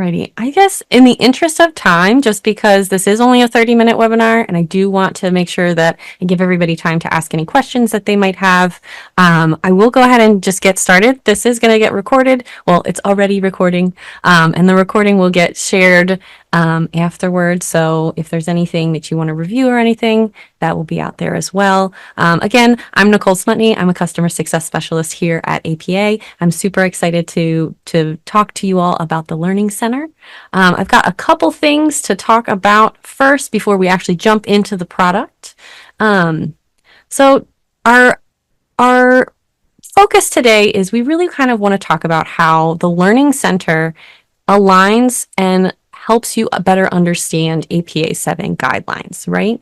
Alrighty. I guess in the interest of time, just because this is only a 30-minute webinar, and I do want to make sure that I give everybody time to ask any questions that they might have, I will go ahead and just get started. This is going to get recorded. Well, it's already recording, and the recording will get shared afterwards. So if there's anything that you want to review or anything, that will be out there as well. Again, I'm Nicole Smutney. I'm a customer success specialist here at APA. I'm super excited to talk to you all about the Learning Center. I've got a couple things to talk about first before we actually jump into the product. So our focus today is we really kind of want to talk about how the Learning Center aligns and helps you better understand APA 7 guidelines, right?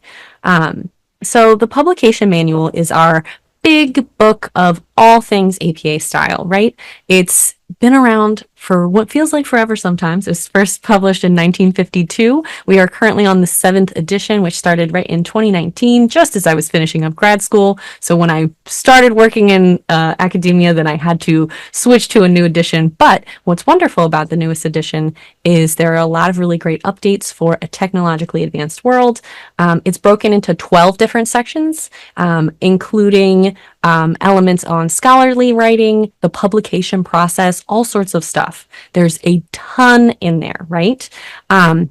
So the publication manual is our big book of all things APA style, right? It's been around for what feels like forever sometimes. It was first published in 1952. We are currently on the 7th edition, which started right in 2019, just as I was finishing up grad school. So when I started working in academia, then I had to switch to a new edition. But what's wonderful about the newest edition is there are a lot of really great updates for a technologically advanced world. It's broken into 12 different sections, including elements on scholarly writing, the publication process, all sorts of stuff. There's a ton in there, right? And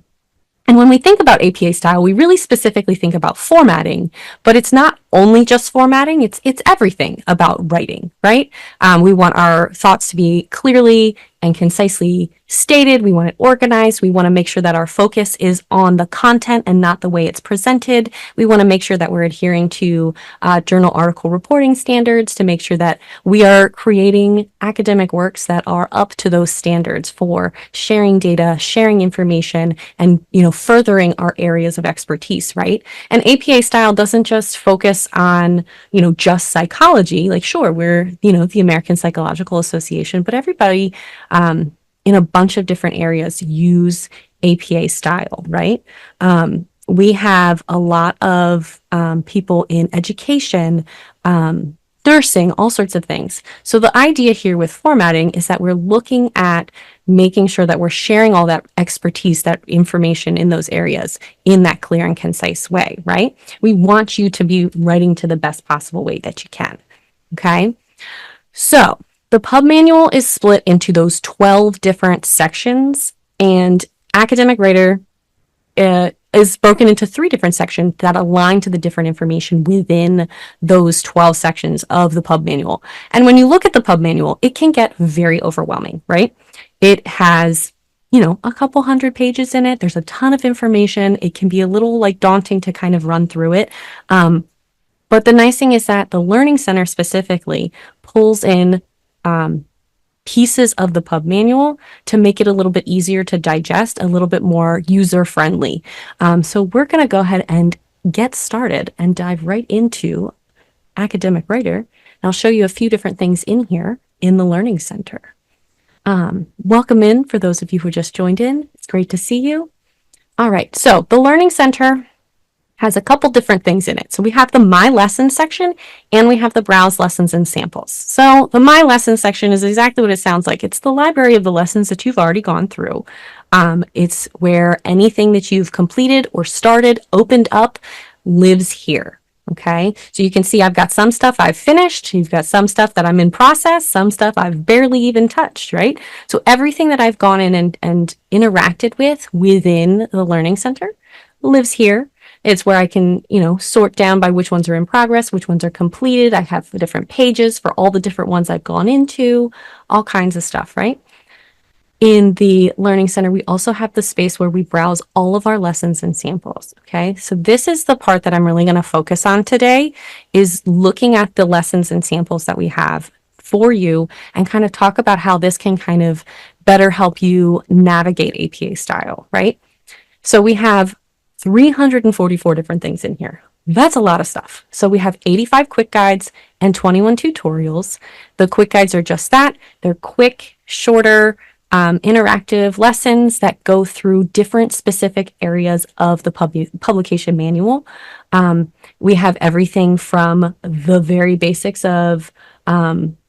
when we think about APA style, we really specifically think about formatting, but it's not only just formatting, it's everything about writing, right? We want our thoughts to be clearly and concisely stated. We want it organized. We want to make sure that our focus is on the content and not the way it's presented. We want to make sure that we're adhering to journal article reporting standards to make sure that we are creating academic works that are up to those standards for sharing data, sharing information, and furthering our areas of expertise, right? And APA style doesn't just focus on just psychology. Like, sure, we're the American Psychological Association, but everybody in a bunch of different areas use APA style, right? We have a lot of people in education, nursing, all sorts of things. So the idea here with formatting is that we're looking at making sure that we're sharing all that expertise, that information in those areas in that clear and concise way, right? We want you to be writing to the best possible way that you can, okay? So the pub manual is split into those 12 different sections, and academic writer is broken into 3 different sections that align to the different information within those 12 sections of the pub manual. And when you look at the pub manual, it can get very overwhelming, right? It has, a couple hundred pages in it. There's a ton of information. It can be a little daunting to kind of run through it. But the nice thing is that the Learning Center specifically pulls in pieces of the pub manual to make it a little bit easier to digest, a little bit more user-friendly. So we're going to go ahead and get started and dive right into Academic Writer. And I'll show you a few different things in here in the Learning Center. Welcome in for those of you who just joined in. It's great to see you. All right, so the Learning Center has a couple different things in it. So we have the My Lessons section and we have the Browse Lessons and Samples. So the My Lessons section is exactly what it sounds like. It's the library of the lessons that you've already gone through. It's where anything that you've completed or started, opened up, lives here. Okay, so you can see I've got some stuff I've finished, you've got some stuff that I'm in process, some stuff I've barely even touched, right? So everything that I've gone in and interacted with within the Learning Center lives here. It's where I can, sort down by which ones are in progress, which ones are completed. I have the different pages for all the different ones I've gone into, all kinds of stuff, right? In the Learning Center, we also have the space where we browse all of our lessons and samples, okay? So this is the part that I'm really going to focus on today, is looking at the lessons and samples that we have for you and kind of talk about how this can kind of better help you navigate APA style, right? So we have 344 different things in here. That's a lot of stuff. So we have 85 quick guides and 21 tutorials. The quick guides are just that. They're quick, shorter, interactive lessons that go through different specific areas of the publication manual. We have everything from the very basics of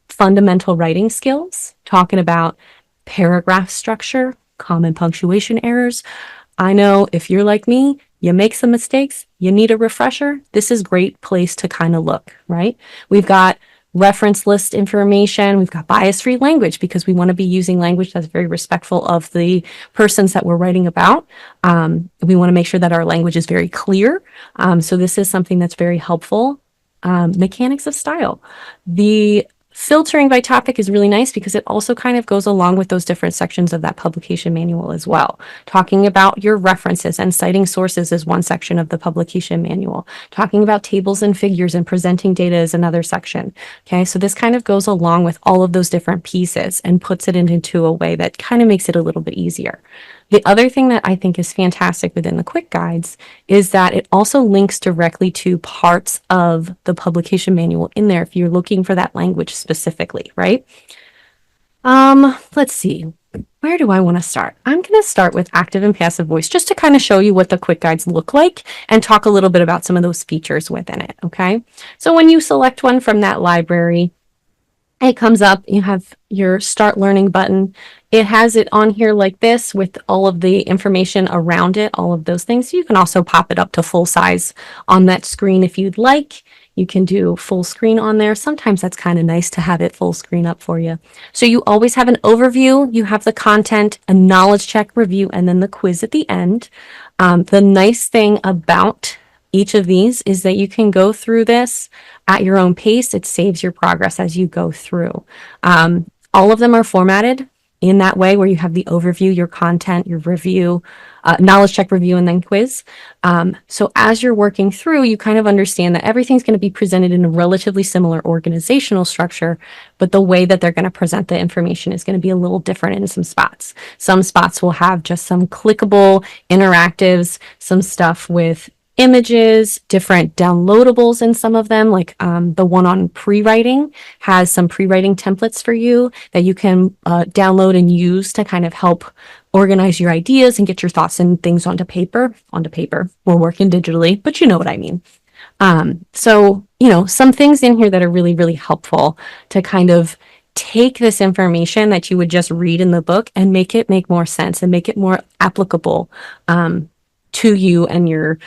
fundamental writing skills, talking about paragraph structure, common punctuation errors. I know if you're like me, you make some mistakes, you need a refresher. This is a great place to kind of look, right? We've got reference list information. We've got bias-free language because we want to be using language that's very respectful of the persons that we're writing about. We want to make sure that our language is very clear. So this is something that's very helpful. Mechanics of style. The filtering by topic is really nice because it also kind of goes along with those different sections of that publication manual as well. Talking about your references and citing sources is one section of the publication manual. Talking about tables and figures and presenting data is another section. Okay, so this kind of goes along with all of those different pieces and puts it into a way that kind of makes it a little bit easier. The other thing that I think is fantastic within the quick guides is that it also links directly to parts of the publication manual in there if you're looking for that language specifically, right? Let's see. Where do I want to start? I'm going to start with active and passive voice just to kind of show you what the quick guides look like and talk a little bit about some of those features within it, okay? So when you select one from that library, it comes up, you have your start learning button. It has it on here like this with all of the information around it, all of those things. You can also pop it up to full size on that screen if you'd like. You can do full screen on there. Sometimes that's kind of nice to have it full screen up for you. So you always have an overview, you have the content, a knowledge check review, and then the quiz at the end. The nice thing about each of these is that you can go through this at your own pace. It saves your progress as you go through. All of them are formatted in that way where you have the overview, your content, your review, knowledge check review, and then quiz. So as you're working through, you kind of understand that everything's going to be presented in a relatively similar organizational structure, but the way that they're going to present the information is going to be a little different in some spots. Some spots will have just some clickable interactives, some stuff with images, different downloadables in some of them, like the one on pre-writing has some pre-writing templates for you that you can download and use to kind of help organize your ideas and get your thoughts and things onto paper. We're working digitally, but you know what I mean. So, some things in here that are really, really helpful to kind of take this information that you would just read in the book and make it make more sense and make it more applicable to you and your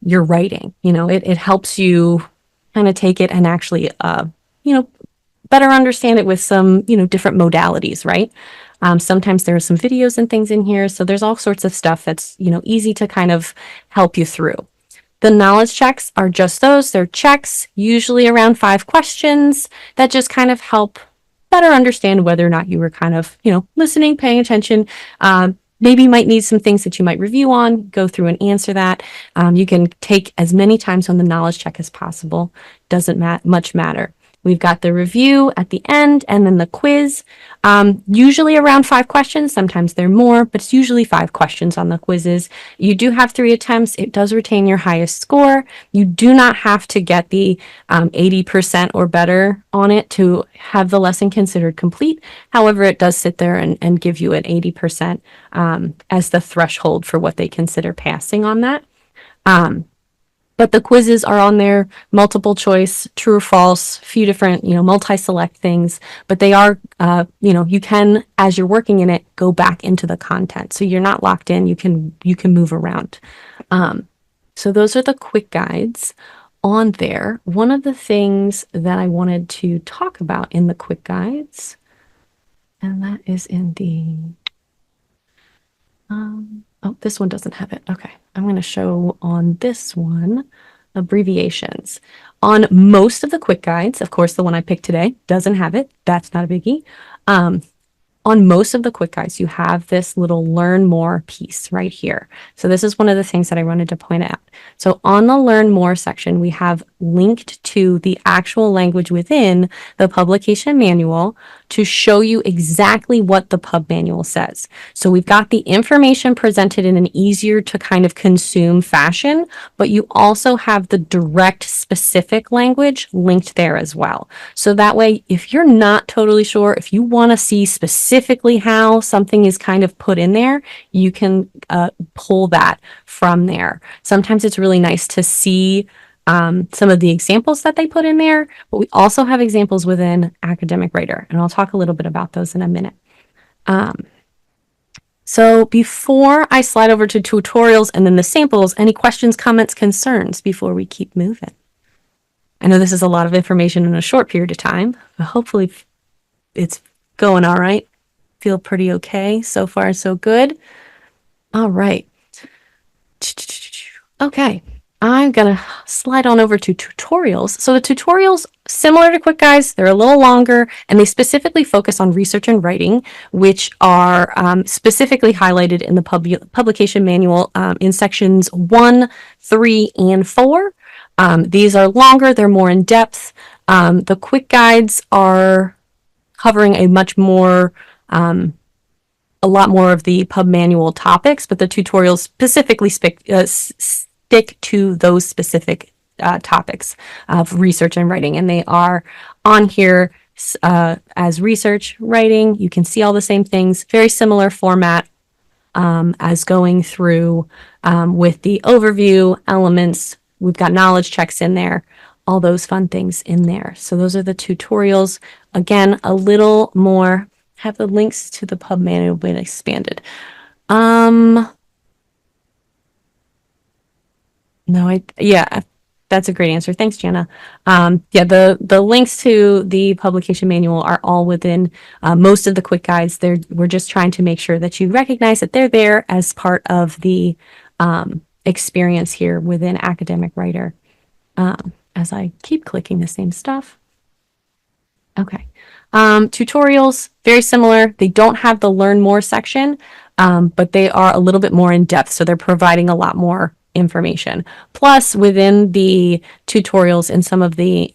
writing. It helps you kind of take it and actually, better understand it with some, different modalities, right? Sometimes there are some videos and things in here. So there's all sorts of stuff that's, easy to kind of help you through. The knowledge checks are just those. They're checks, usually around 5 questions that just kind of help better understand whether or not you were kind of, listening, paying attention. Maybe you might need some things that you might review on, go through and answer that. You can take as many times on the knowledge check as possible. Doesn't much matter. We've got the review at the end and then the quiz, usually around 5 questions. Sometimes they're more, but it's usually 5 questions on the quizzes. You do have 3 attempts. It does retain your highest score. You do not have to get the 80% or better on it to have the lesson considered complete. However, it does sit there and give you an 80% as the threshold for what they consider passing on that. But the quizzes are on there, multiple choice, true or false, few different, multi-select things, but they are, you can, as you're working in it, go back into the content. So you're not locked in, you can move around. So those are the quick guides on there. One of the things that I wanted to talk about in the quick guides, and that is in the, oh, this one doesn't have it. Okay. I'm going to show on this one abbreviations. On most of the quick guides, of course, the one I picked today doesn't have it. That's not a biggie. On most of the quick guides, you have this little learn more piece right here. So this is one of the things that I wanted to point out. So on the learn more section, we have linked to the actual language within the publication manual to show you exactly what the pub manual says. So we've got the information presented in an easier to kind of consume fashion, but you also have the direct specific language linked there as well. So that way, if you're not totally sure, if you want to see specifically how something is kind of put in there, you can pull that from there. Sometimes it's really nice to see some of the examples that they put in there, but we also have examples within Academic Writer, and I'll talk a little bit about those in a minute. So before I slide over to tutorials and then the samples, any questions, comments, concerns before we keep moving? I know this is a lot of information in a short period of time, but hopefully it's going all right. Feel pretty okay. So far, so good. All right. Okay. I'm going to slide on over to tutorials. So the tutorials, similar to quick guides, they're a little longer and they specifically focus on research and writing, which are specifically highlighted in the publication manual in sections 1, 3, and 4. These are longer, they're more in depth. The quick guides are covering a lot more of the pub manual topics, but the tutorials specifically stick to those specific topics of research and writing, and they are on here as research writing. You can see all the same things, very similar format as going through with the overview elements. We've got knowledge checks in there, all those fun things in there. So those are the tutorials. Again, a little more, have the links to the pub manual been expanded. No, yeah, that's a great answer. Thanks, Jana. Yeah, the links to the publication manual are all within most of the quick guides. We're just trying to make sure that you recognize that they're there as part of the experience here within Academic Writer. As I keep clicking the same stuff. Okay. Tutorials, very similar. They don't have the learn more section, but they are a little bit more in depth. So they're providing a lot more information. Plus, within the tutorials, in some of the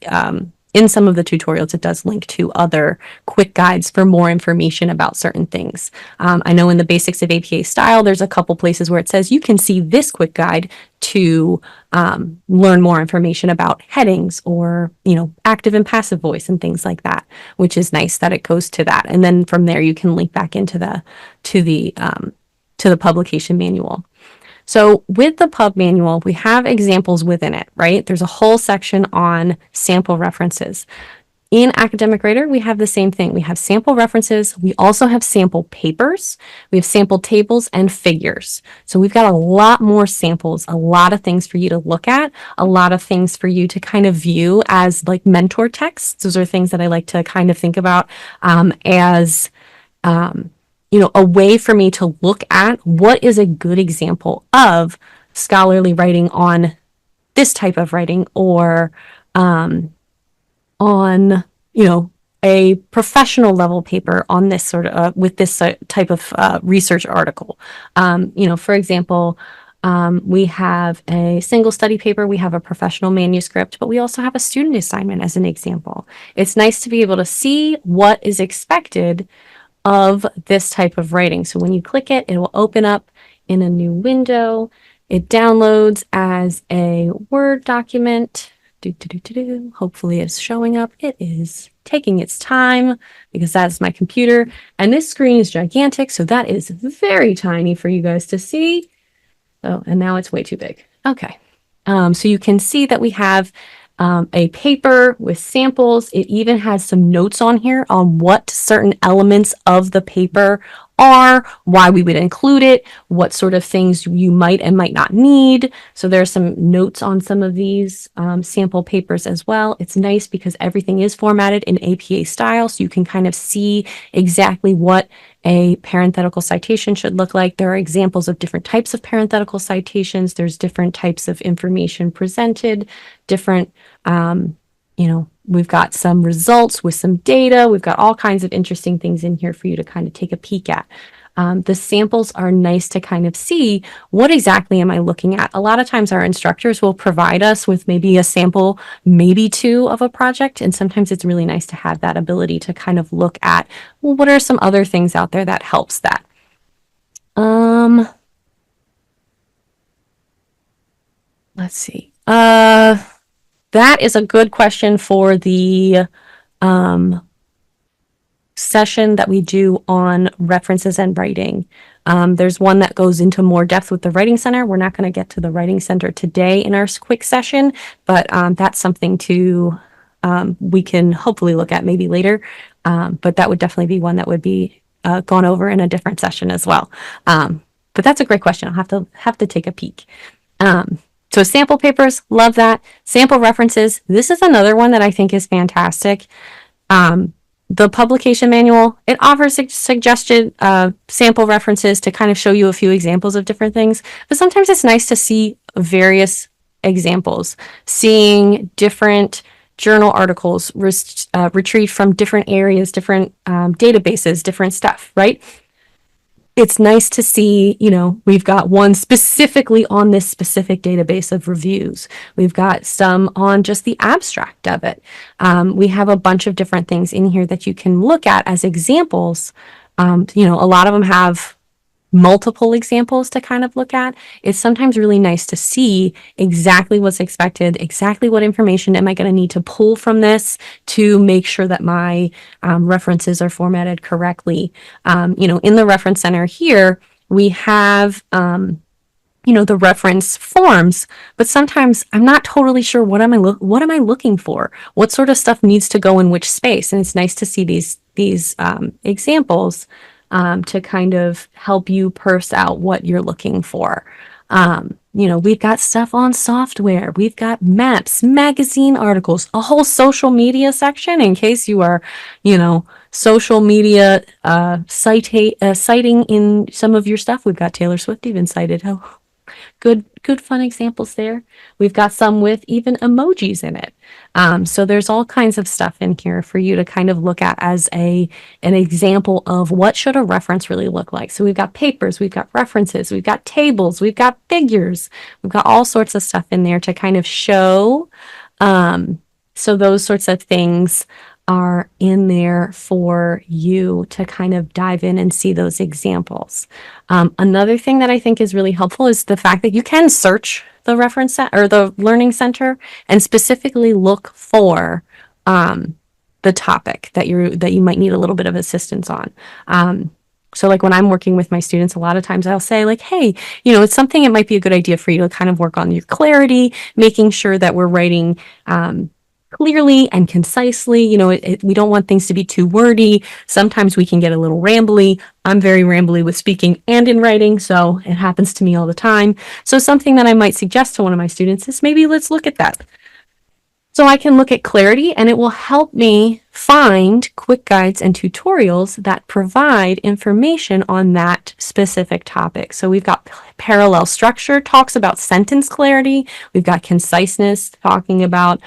tutorials, it does link to other quick guides for more information about certain things. I know in the basics of APA style, there's a couple places where it says you can see this quick guide to learn more information about headings or, active and passive voice and things like that, which is nice that it goes to that. And then from there, you can link back into to the publication manual. So with the pub manual, we have examples within it, right? There's a whole section on sample references. In Academic Writer, we have the same thing. We have sample references. We also have sample papers. We have sample tables and figures. So we've got a lot more samples, a lot of things for you to look at, a lot of things for you to kind of view as like mentor texts. Those are things that I like to kind of think about as a way for me to look at what is a good example of scholarly writing on this type of writing or on, a professional level paper on this sort of, with this type of research article. For example, we have a single study paper, we have a professional manuscript, but we also have a student assignment as an example. It's nice to be able to see what is expected of this type of writing. So when you click it, it will open up in a new window. It downloads as a Word document. Hopefully it's showing up. It is taking its time because that's my computer. And this screen is gigantic, so that is very tiny for you guys to see. So, and now it's way too big. Okay. So you can see that we have a paper with samples. It even has some notes on here on what certain elements of the paper are, why we would include it, what sort of things you might and might not need. So there are some notes on some of these sample papers as well. It's nice because everything is formatted in APA style, so you can kind of see exactly what a parenthetical citation should look like. There are examples of different types of parenthetical citations. There's different types of information presented, different, we've got some results with some data. We've got all kinds of interesting things in here for you to kind of take a peek at. The samples are nice to kind of see what exactly am I looking at. A lot of times our instructors will provide us with maybe a sample, maybe two of a project. And sometimes it's really nice to have that ability to kind of look at, well, what are some other things out there that helps that? Let's see. That is a good question for the session that we do on references and writing. There's one that goes into more depth with the Writing Center. We're not going to get to the Writing Center today in our quick session, but that's something we can hopefully look at maybe later. But that would definitely be one that would be gone over in a different session as well. But that's a great question. I'll have to take a peek. Um, so sample papers, love that. Sample references. This is another one that I think is fantastic. Um, the publication manual, it offers suggested sample references to kind of show you a few examples of different things, but sometimes it's nice to see various examples, seeing different journal articles retrieved from different areas, different databases, different stuff, right? It's nice to see, we've got one specifically on this specific database of reviews. We've got some on just the abstract of it. We have a bunch of different things in here that you can look at as examples. A lot of them have multiple examples to kind of look at. It's sometimes really nice to see exactly what's expected, exactly what information am I going to need to pull from this to make sure that my references are formatted correctly. In the reference center here, we have the reference forms, but sometimes I'm not totally sure what am I looking for? What sort of stuff needs to go in which space? And it's nice to see these examples to kind of help you parse out what you're looking for. We've got stuff on software. We've got maps, magazine articles, a whole social media section in case you are, social media citing in some of your stuff. We've got Taylor Swift even cited. Oh, good fun examples there. We've got some with even emojis in it. So there's all kinds of stuff in here for you to kind of look at as an example of what should a reference really look like. So we've got papers, we've got references, we've got tables, we've got figures, we've got all sorts of stuff in there to kind of show. So those sorts of things are in there for you to kind of dive in and see those examples. Another thing that I think is really helpful is the fact that you can search the reference or the learning center and specifically look for the topic that you might need a little bit of assistance on. So like when I'm working with my students, a lot of times I'll say like, hey, it's something it might be a good idea for you to kind of work on your clarity, making sure that we're writing clearly and concisely. We don't want things to be too wordy. Sometimes we can get a little rambly. I'm very rambly with speaking and in writing, so it happens to me all the time. So something that I might suggest to one of my students is maybe let's look at that. So I can look at clarity, and it will help me find quick guides and tutorials that provide information on that specific topic. So we've got parallel structure, talks about sentence clarity. We've got conciseness, talking about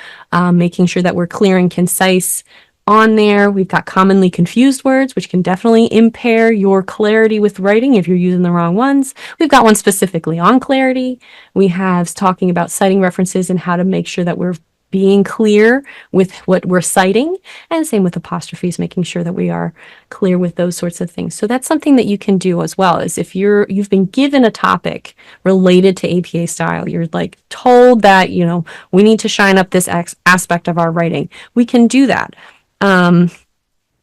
making sure that we're clear and concise on there. We've got commonly confused words, which can definitely impair your clarity with writing if you're using the wrong ones. We've got one specifically on clarity. We have talking about citing references and how to make sure that we're being clear with what we're citing, and same with apostrophes, making sure that we are clear with those sorts of things. So that's something that you can do as well, is if you've been given a topic related to APA style, you're like told that, we need to shine up this aspect of our writing. We can do that.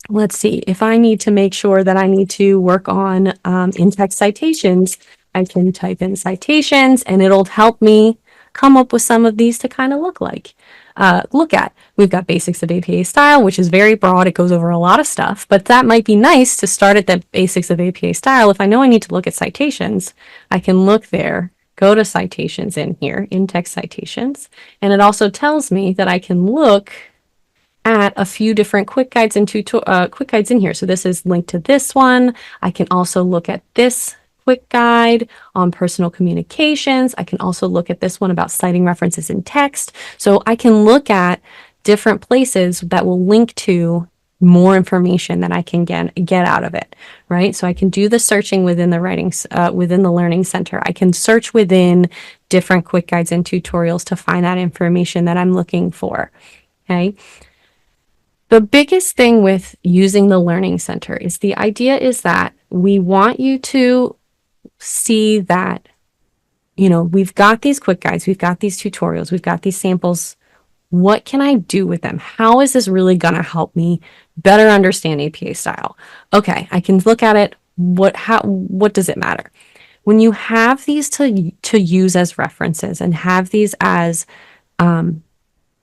Let's see, if I need to make sure that I need to work on in-text citations, I can type in citations and it'll help me come up with some of these to kind of look at. We've got basics of APA style, which is very broad. It goes over a lot of stuff, but that might be nice to start at the basics of APA style. If I know I need to look at citations, I can look there, go to citations in here, in-text citations, and it also tells me that I can look at a few different quick guides and quick guides in here. So this is linked to this one. I can also look at this quick guide on personal communications. I can also look at this one about citing references in text. So I can look at different places that will link to more information that I can get out of it, right? So I can do the searching within the Learning Center. I can search within different quick guides and tutorials to find that information that I'm looking for, okay? The biggest thing with using the Learning Center is the idea is that we want you to see that, we've got these quick guides, we've got these tutorials, we've got these samples. What can I do with them? How is this really going to help me better understand APA style? Okay, I can look at it. What does it matter? When you have these to use as references and have these as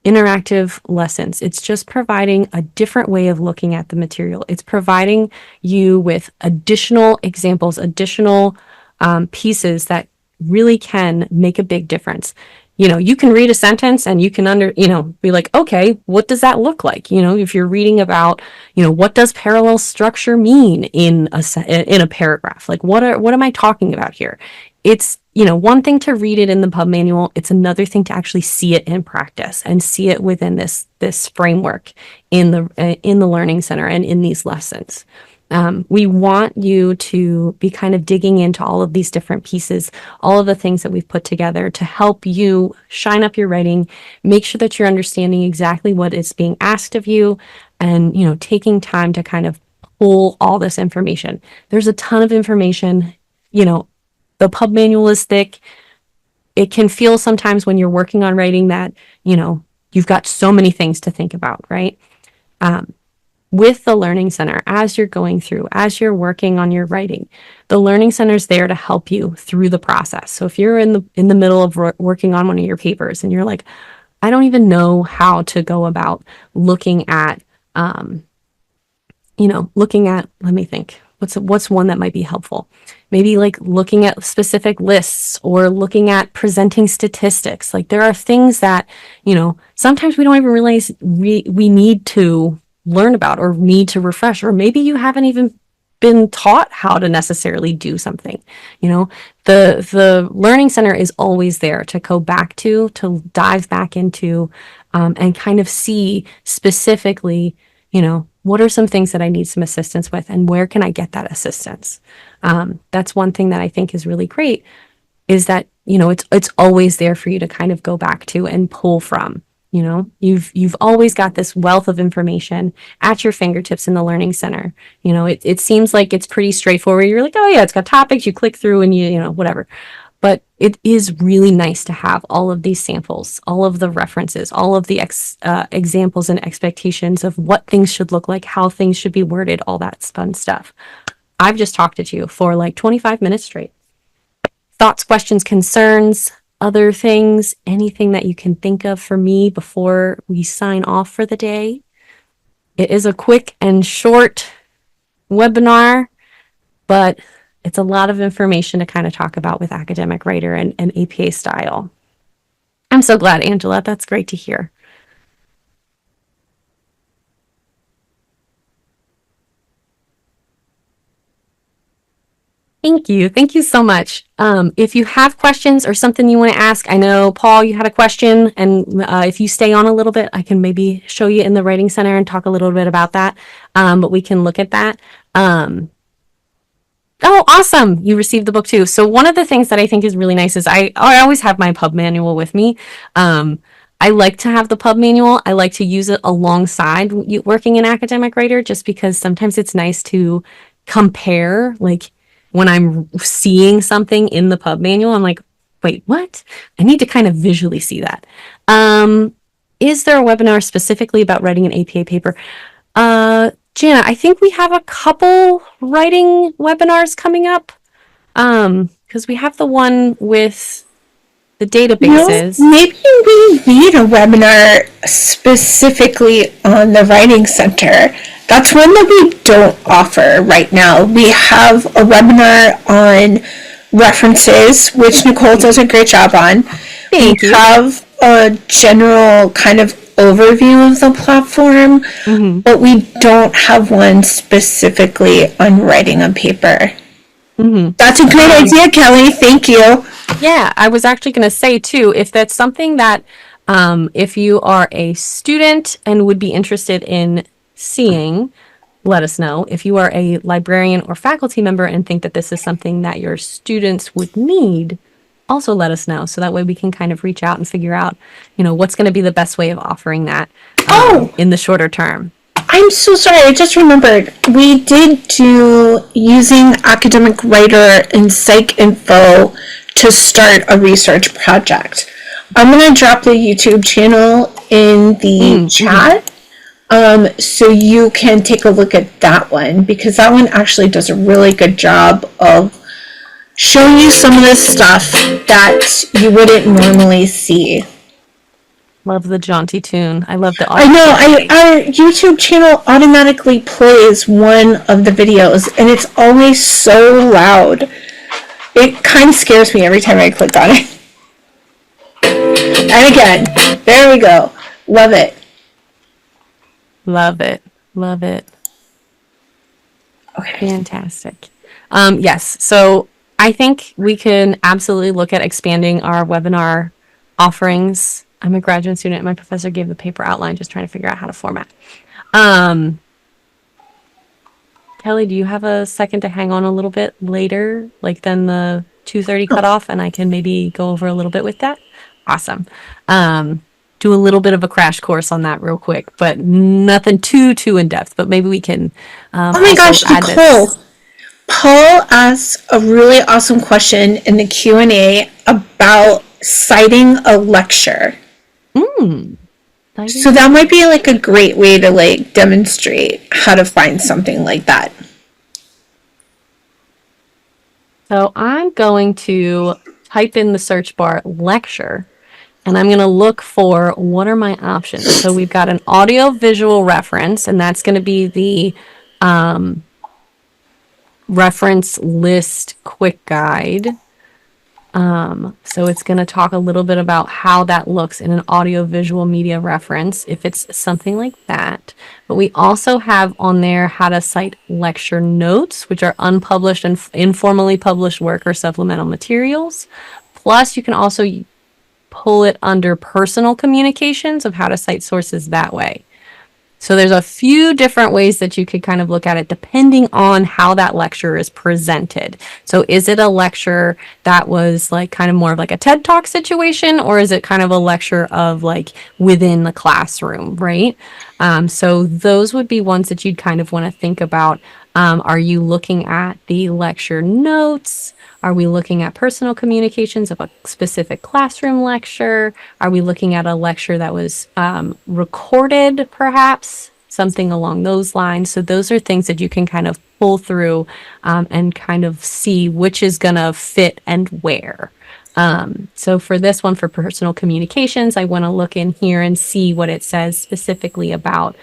interactive lessons. It's just providing a different way of looking at the material. It's providing you with additional examples, additional pieces that really can make a big difference. You can read a sentence and you can be like, okay, what does that look like? If you're reading about, what does parallel structure mean in a paragraph? Like, what am I talking about here? It's, one thing to read it in the pub manual. It's another thing to actually see it in practice and see it within this framework in the Learning Center and in these lessons. We want you to be kind of digging into all of these different pieces, all of the things that we've put together to help you shine up your writing, make sure that you're understanding exactly what is being asked of you, and, taking time to kind of pull all this information. There's a ton of information. The pub manual is thick. It can feel sometimes when you're working on writing that, you've got so many things to think about, right? With the Learning Center, as you're going through, as you're working on your writing, the Learning Center is there to help you through the process. So if you're in the middle of working on one of your papers and you're like, I don't even know how to go about looking at, let me think, what's one that might be helpful? Maybe like looking at specific lists or looking at presenting statistics. Like there are things that, sometimes we don't even realize we need to learn about or need to refresh, or maybe you haven't even been taught how to necessarily do something. The Learning Center is always there to go back to dive back into, and kind of see specifically, what are some things that I need some assistance with and where can I get that assistance? That's one thing that I think is really great, is that, it's always there for you to kind of go back to and pull from. You've always got this wealth of information at your fingertips in the Learning Center. It seems like it's pretty straightforward. You're like, oh yeah, it's got topics, you click through and whatever. But it is really nice to have all of these samples, all of the references, all of the examples and expectations of what things should look like, how things should be worded, all that fun stuff. I've just talked to you for like 25 minutes straight. Thoughts, questions, concerns, other things, anything that you can think of for me before we sign off for the day. It is a quick and short webinar, but it's a lot of information to kind of talk about with academic writer and APA style. I'm so glad, Angela. That's great to hear. Thank you. Thank you so much. If you have questions or something you want to ask, I know, Paul, you had a question, and if you stay on a little bit, I can maybe show you in the Writing Center and talk a little bit about that, but we can look at that. Oh, awesome. You received the book too. So one of the things that I think is really nice is I always have my pub manual with me. I like to have the pub manual. I like to use it alongside working in academic writer, just because sometimes it's nice to compare, like when I'm seeing something in the pub manual, I'm like, wait, what? I need to kind of visually see that. Is there a webinar specifically about writing an APA paper? Jana, I think we have a couple writing webinars coming up, because we have the one with the databases. Maybe we need a webinar specifically on the Writing Center. That's one that we don't offer right now. We have a webinar on references, which Nicole does a great job on. Thank you. We have a general kind of overview of the platform, but we don't have one specifically on writing a paper. That's a great idea, Kelly. Thank you. Yeah, I was actually going to say too, if that's something that, if you are a student and would be interested in seeing, let us know. If you are a librarian or faculty member and think that this is something that your students would need, also let us know. So that way we can kind of reach out and figure out, what's going to be the best way of offering that in the shorter term. I'm so sorry. I just remembered. We did do using academic writer and psych info to start a research project. I'm going to drop the YouTube channel in the chat, so you can take a look at that one, because that one actually does a really good job of showing you some of the stuff that you wouldn't normally see. Love the jaunty tune. I love the I audio know. quality. Our YouTube channel automatically plays one of the videos, and it's always so loud. It kind of scares me every time I click on it. And again, there we go. Love it. Love it. Love it. Okay. Fantastic. Yes. So I think we can absolutely look at expanding our webinar offerings. I'm a graduate student and my professor gave the paper outline, just trying to figure out how to format. Um, Kelly, do you have a second to hang on a little bit later, like then the 2:30 cutoff, and I can maybe go over a little bit with that? Awesome. Do a little bit of a crash course on that real quick, but nothing too in depth. But maybe we can Oh my also gosh, add Nicole. this. Paul asked a really awesome question in the Q&A about citing a lecture. So that might be like a great way to like demonstrate how to find something like that. So I'm going to type in the search bar lecture and I'm going to look for what are my options. So we've got an audio visual reference, and that's going to be the reference list quick guide. So it's going to talk a little bit about how that looks in an audio visual media reference, if it's something like that. But we also have on there how to cite lecture notes, which are unpublished and informally published work or supplemental materials. Plus, you can also pull it under personal communications of how to cite sources that way. So there's a few different ways that you could kind of look at it depending on how that lecture is presented. So is it a lecture that was like kind of more of like a TED Talk situation, or is it kind of a lecture of like within the classroom, right? So those would be ones that you'd kind of want to think about. Are you looking at the lecture notes? Are we looking at personal communications of a specific classroom lecture? Are we looking at a lecture that was recorded, perhaps? Something along those lines. So those are things that you can kind of pull through and kind of see which is going to fit and where. So for this one, for personal communications, I want to look in here and see what it says specifically about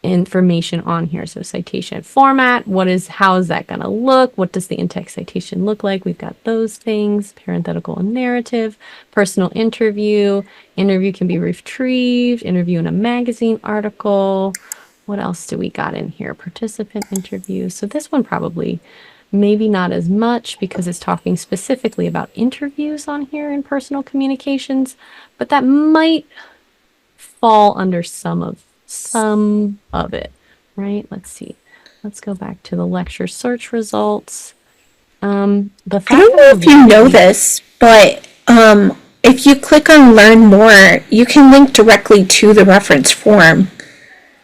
information on here. So citation format, how is that going to look? What does the in-text citation look like? We've got those things, parenthetical and narrative, personal interview can be retrieved, interview in a magazine article. What else do we got in here? Participant interviews. So this one probably maybe not as much because it's talking specifically about interviews on here in personal communications, but that might fall under some of it, right? Let's see. Let's go back to the lecture search results. The fact I don't know if you know this, but if you click on learn more, you can link directly to the reference form.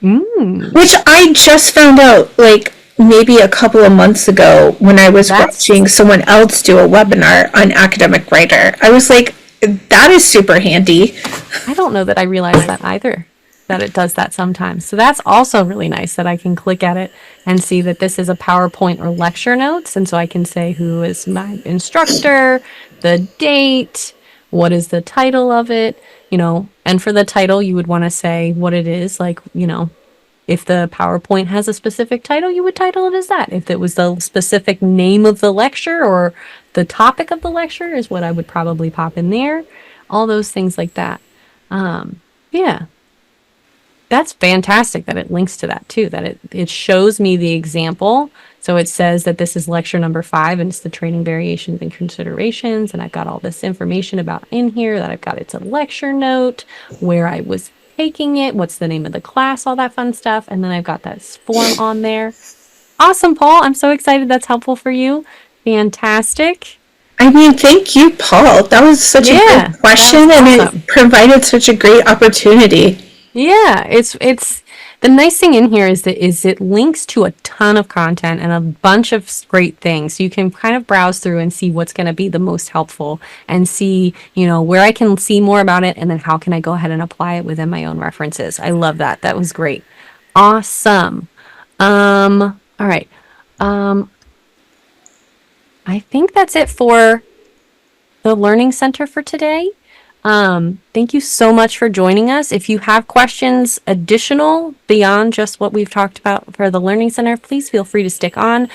Which I just found out like maybe a couple of months ago when I was watching someone else do a webinar on academic writer. I was like, that is super handy. I don't know that I realized that either, that it does that sometimes. So that's also really nice that I can click at it and see that this is a PowerPoint or lecture notes. And so I can say who is my instructor, the date, what is the title of it, and for the title, you would want to say what it is, like, if the PowerPoint has a specific title, you would title it as that. If it was the specific name of the lecture or the topic of the lecture is what I would probably pop in there. All those things like that. Yeah. That's fantastic that it links to that too, that it shows me the example. So it says that this is lecture number 5 and it's the training variations and considerations. And I've got all this information about in here that I've got. It's a lecture note, where I was taking it, what's the name of the class, all that fun stuff. And then I've got that form on there. Awesome, Paul. I'm so excited that's helpful for you. Fantastic. I mean, thank you, Paul. That was such a good question, and it provided such a great opportunity. Yeah, it's the nice thing in here is it links to a ton of content and a bunch of great things. So you can kind of browse through and see what's going to be the most helpful and see, where I can see more about it, and then how can I go ahead and apply it within my own references. I love that. That was great. Awesome. All right. I think that's it for the Learning Center for today. Thank you so much for joining us. If you have questions additional beyond just what we've talked about for the Learning Center, please feel free to stick on.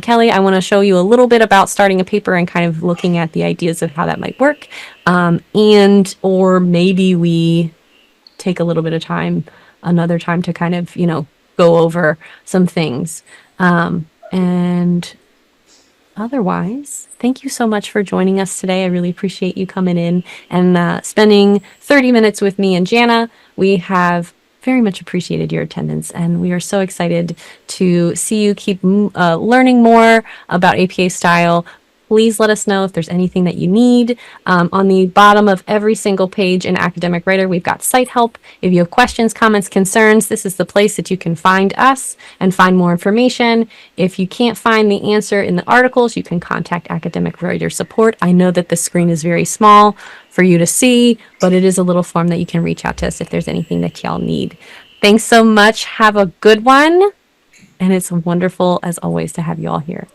Kelly, I want to show you a little bit about starting a paper and kind of looking at the ideas of how that might work. Or maybe we take a little bit of time, another time to kind of, go over some things. And otherwise, thank you so much for joining us today. I really appreciate you coming in and spending 30 minutes with me and Jana. We have very much appreciated your attendance, and we are so excited to see you keep learning more about APA style. Please let us know if there's anything that you need. On the bottom of every single page in Academic Writer, we've got site help. If you have questions, comments, concerns, this is the place that you can find us and find more information. If you can't find the answer in the articles, you can contact Academic Writer Support. I know that the screen is very small for you to see, but it is a little form that you can reach out to us if there's anything that y'all need. Thanks so much. Have a good one. And it's wonderful, as always, to have you all here.